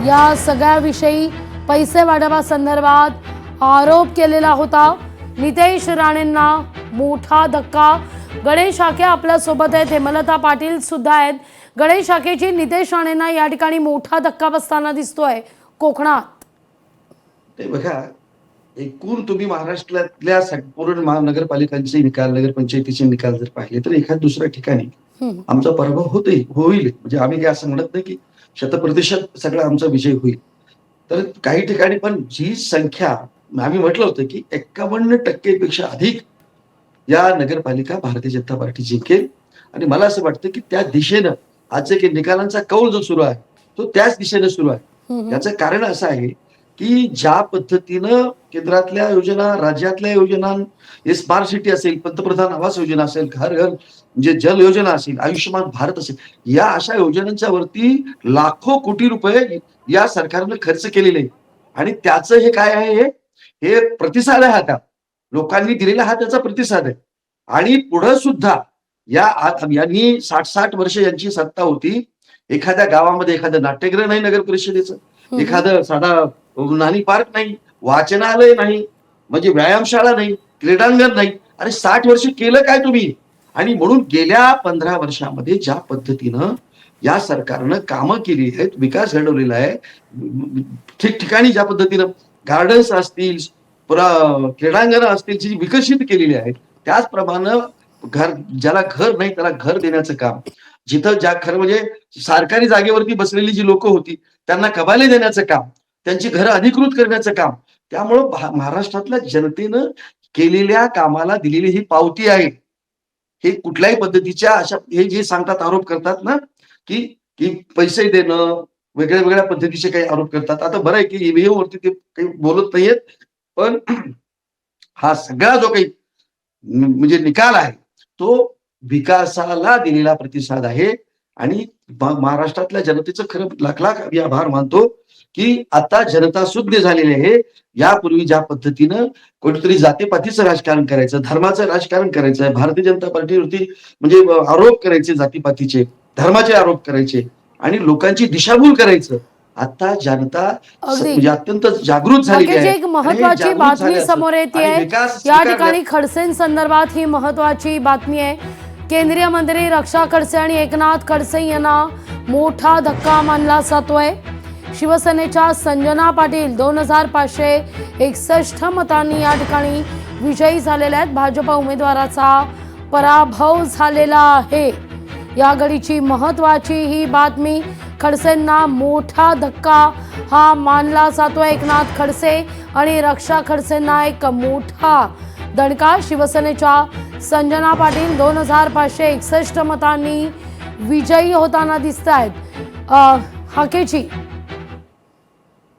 या सगळ्याविषयी पैसे वाटपासंदर्भात आरोप केलेला होता। नितेश राणेंना मोठा धक्का। गणेश शाखे आपल्या सोबत आहेत, हेमलता पाटील सुद्धा आहेत। गणेश शाखेची नितेश राणेंना या ठिकाणी मोठा धक्का बसताना दिसतोय कोकणात। ते बघा, एकूण तुम्ही महाराष्ट्रातल्या संपूर्ण महानगरपालिकांचे निकाल, नगरपंचायतीचे निकाल जर पाहिले तर एखाद दुसऱ्या ठिकाणी आमचा पराभव होईल। म्हणजे आम्ही काय असं म्हणत नाही की 100% सगळा आमचा विजय होईल। तर काही ठिकाणी पण जी संख्या आम्ही म्हटलं होतं की 51% पेक्षा अधिक या नगरपालिका भारतीय जनता पार्टी जिंकेल। आणि मला असं वाटतं की त्या दिशेनं आज जे निकालांचा कौल जो सुरू आहे तो त्याच दिशेनं सुरू आहे। याचं कारण असं आहे की ज्या पद्धतीनं केंद्रातल्या योजना, राज्यातल्या योजना, स्मार्ट सिटी असेल, पंतप्रधान आवास योजना असेल, घर घर म्हणजे जल योजना असेल, आयुष्यमान भारत असेल, या अशा योजनांच्या वरती लाखो कोटी रुपये या सरकारनं खर्च केलेले आहे। आणि त्याचं हे काय आहे, हे प्रतिसाद आहे। आता लोकांनी दिलेला हा त्याचा प्रतिसाद आहे। आणि पुढे सुद्धा यांनी 60 वर्ष यांची सत्ता होती। एखाद्या गावामध्ये एखादं नाट्यगृह नाही, नगर परिषदेचं एखादं साधा नानी पार्क नाही, वाचनालय नाही, म्हणजे व्यायामशाळा नाही, क्रीडांगण नाही। अरे 60 वर्ष केलं काय तुम्ही? आणि म्हणून गेल्या 15 वर्षामध्ये ज्या पद्धतीनं या सरकारनं कामं केली आहेत, विकास घडवलेला आहे, ठिकठिकाणी ज्या पद्धतीनं गार्डन्स असतील, क्रीडांगण असतील जी विकसित केलेली आहेत, त्याचप्रमाणे ज्याला घर नाही त्याला घर देण्याचं काम, जिथं ज्या खरं म्हणजे सरकारी जागेवरती बसलेली जी लोक होती त्यांना कबाले देण्याचं काम, त्यांची घरं अधिकृत करण्याचं काम, त्यामुळं महाराष्ट्रातल्या जनतेनं केलेल्या कामाला दिलेली ही पावती आहे। हे कुठल्याही पद्धतीच्या अशा हे जे सांगतात, आरोप करतात ना की की पैसे देणं, वेगळ्या वेगळ्या पद्धतीचे काही आरोप करतात। आता बरं आहे की ईव्हीएम वरती ते काही बोलत नाहीयेत, पण हा सगळा जो काही म्हणजे निकाल आहे तो विकासाला दिलेला प्रतिसाद आहे। आणि महाराष्ट्रातल्या जनतेचं खरं लाख लाख मी आभार मानतो की आता जनता शुद्ध झालेली आहे। यापूर्वी ज्या पद्धतीनं कोणीतरी जातीपातीचं राजकारण करायचं, धर्माचं राजकारण करायचं, भारतीय जनता पार्टीवरती म्हणजे आरोप करायचे, जातीपातीचे धर्माचे आरोप करायचे आणि लोकांची दिशाभूल करायचं, आता जनता म्हणजे अत्यंत जागृत झालेली आहे। एक महत्त्वाची बातमी समोर येते या ठिकाणी खडसेंसंदर्भात ही महत्त्वाची बातमी आहे। केंद्रीय मंत्री रक्षा खडसे आणि एकनाथ खडसे यांना मोठा धक्का मानला जातोय। शिवसेनेच्या संजना पाटील 2561 मतांनी या ठिकाणी विजयी झालेल्या आहेत। भाजप उमेदवाराचा पराभव झालेला आहे। या घडीची महत्त्वाची ही बातमी, खडसेंना मोठा धक्का हा मानला जातोय। एकनाथ खडसे आणि रक्षा खडसेंना एक मोठा दणका। शिवसेनेच्या संजना पाटील 2561 मतांनी विजयी होताना दिसत आहेत। हाकेची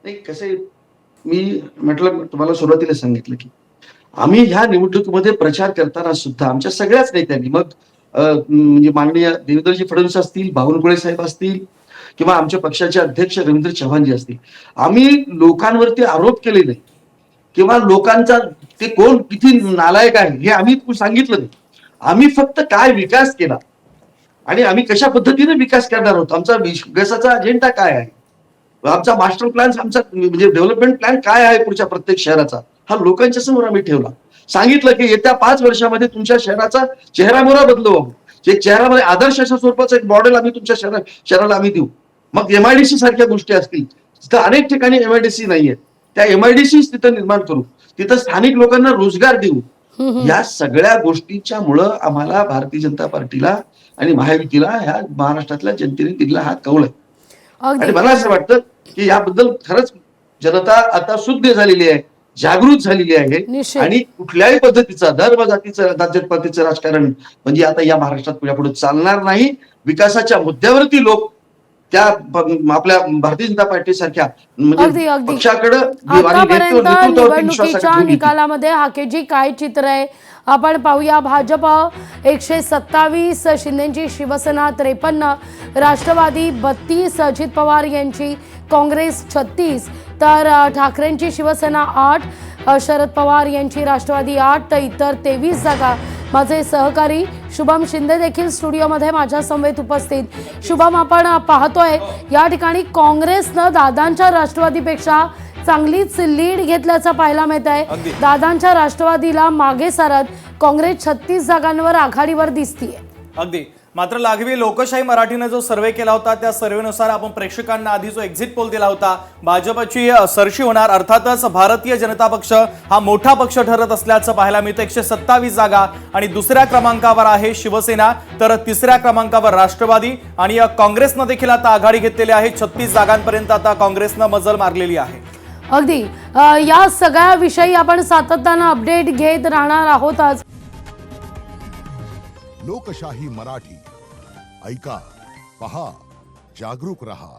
नाही, कसं मी म्हटलं तुम्हाला सुरुवातीला सांगितलं की आम्ही ह्या निवडणुकीमध्ये प्रचार करताना सुद्धा आमच्या सगळ्याच नेत्यांनी, मग म्हणजे माननीय देवेंद्रजी फडणवीस असतील, बावनकुळे साहेब असतील, किंवा आमच्या पक्षाचे अध्यक्ष रवींद्र चव्हाणजी असतील, आम्ही लोकांवरती आरोप केले नाही किंवा लोकांचा ते कोण किती नालायक आहे हे आम्ही सांगितलं नाही। आम्ही फक्त काय विकास केला आणि आम्ही कशा पद्धतीने विकास करणार आहोत, आमचा विकासाचा अजेंडा काय आहे, आमचा मास्टर प्लॅन, आमचा म्हणजे डेव्हलपमेंट प्लॅन काय आहे पुढच्या प्रत्येक शहराचा, हा लोकांच्या समोर आम्ही ठेवला। सांगितलं की येत्या 5 वर्षामध्ये तुमच्या शहराचा चेहरामोहरा बदलू, एक चेहरामध्ये आदर्शाच्या स्वरूपाचं एक मॉडेल आम्ही तुमच्या शहराला आम्ही देऊ। मग एमआयडीसी सारख्या गोष्टी असतील, तिथं अनेक ठिकाणी एमआयडीसी नाहीये, त्या एमआयडीसी तिथं निर्माण करू, तिथं स्थानिक लोकांना रोजगार देऊ। या सगळ्या गोष्टींच्या मुळे आम्हाला भारतीय जनता पार्टीला आणि महायुतीला ह्या महाराष्ट्रातल्या जनतेने दिलेला हा कौल आहे। आणि मला असं वाटतं की याबद्दल खरंच जनता आता शुद्ध झालेली आहे, जागृत झालेली आहे। आणि कुठल्याही पद्धतीचा धर्म, जातीचं, जातीपातीचं राजकारण म्हणजे आता या महाराष्ट्रात पुढे चालणार नाही। विकासाच्या मुद्द्यावरती लोक त्या आपल्या भारतीय जनता पार्टी सारख्या म्हणजे पक्षाकडे निवडणुकीच्या निकालामध्ये हाकेजी काय चित्र आहे आपण पाहूया। भाजप 127, शिंदेची शिवसेना 53, राष्ट्रवादी 32, अजित पवार यांची काँग्रेस 36, तर ठाकरेंची शिवसेना 8, शरद पवार यांची राष्ट्रवादी 8, तर इतर 23 जागा माझे सहकारी शुभम शिंदे देखील स्टुडिओमध्ये माझ्या समवेत उपस्थित। शुभम, आपण पाहतोय या ठिकाणी काँग्रेसनं दादांच्या राष्ट्रवादीपेक्षा चांगलीच लीड घेतल्याचं पाहायला मिळत आहे। दादांच्या राष्ट्रवादीला मागे सारत काँग्रेस 36 जागांवर आघाडीवर दिसतीये। अगदी, मात्र लागवी लोकशाही मराठीने जो सर्वे केला होता त्या सर्वेनुसार आपण प्रेक्षकांना आधी जो एक्झिट पोल दिला होता, भाजपची सरशी होणार, अर्थातच भारतीय जनता पक्ष हा मोठा पक्ष ठरत असल्याचं पाहायला मिळतं। 127 जागा आणि दुसऱ्या क्रमांकावर आहे शिवसेना, तर तिसऱ्या क्रमांकावर राष्ट्रवादी आणि काँग्रेसनं देखील आता आघाडी घेतलेली आहे। 36 जागांपर्यंत आता काँग्रेसनं मजल मारलेली आहे। अगदी या सगळ्या विषयी आपण सातत्यानं अपडेट घेत राहणार आहोतच। लोकशाही मराठी ऐका, पहा, जागरूक रहा।